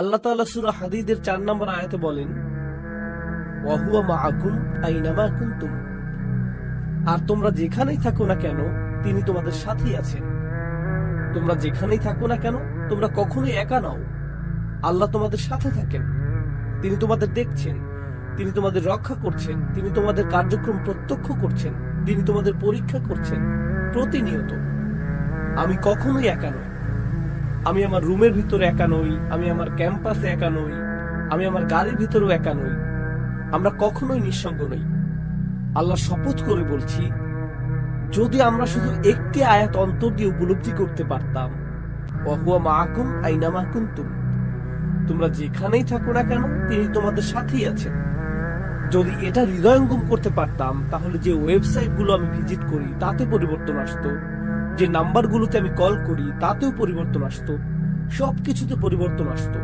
আল্লাহ তাআলা সূরা হাদীদের 4 নম্বর আয়াতে বলেন, ওয়া হুয়া মাআকুম আইনামা কুনতুম। আর তোমরা যেখানেই থাকো না কেন তিনি তোমাদের সাথেই আছেন। তোমরা যেখানেই থাকো না কেন তোমরা কখনোই একা নাও। আল্লাহ তোমাদের সাথে থাকেন, তিনি তোমাদের দেখছেন, তিনি তোমাদের রক্ষা করছেন, তিনি তোমাদের কার্যক্রম প্রত্যক্ষ করছেন, তিনি তোমাদের পরীক্ষা করছেন প্রতিনিয়ত। আমি কখনোই একা নই। আমি আমার রুমের ভিতরে একা নই, আমি আমার ক্যাম্পাসে একা নই, আমি আমার গাড়ির ভিতরেও একা নই। আমরা কখনোই নিঃসঙ্গ নই। আল্লাহ শপথ করে বলছি, যদি আমরা শুধু একটি আয়াত অন্তর দিয়ে উপলব্ধি করতে পারতাম, ওয়া হুয়া মাআকুম আইনামা কুনতুম, তোমরা যেখানেই থাকো না কেন তিনি তোমাদের সাথেই আছেন। যদি এটা হৃদয়ঙ্গম করতে পারতাম, তাহলে যে ওয়েবসাইটগুলো আমি ভিজিট করি তাতে পরিবর্তন আসতো, যে নাম্বারগুলোতে আমি কল করি তাতেও পরিবর্তন আসতো, সবকিছুতে পরিবর্তন আসতো।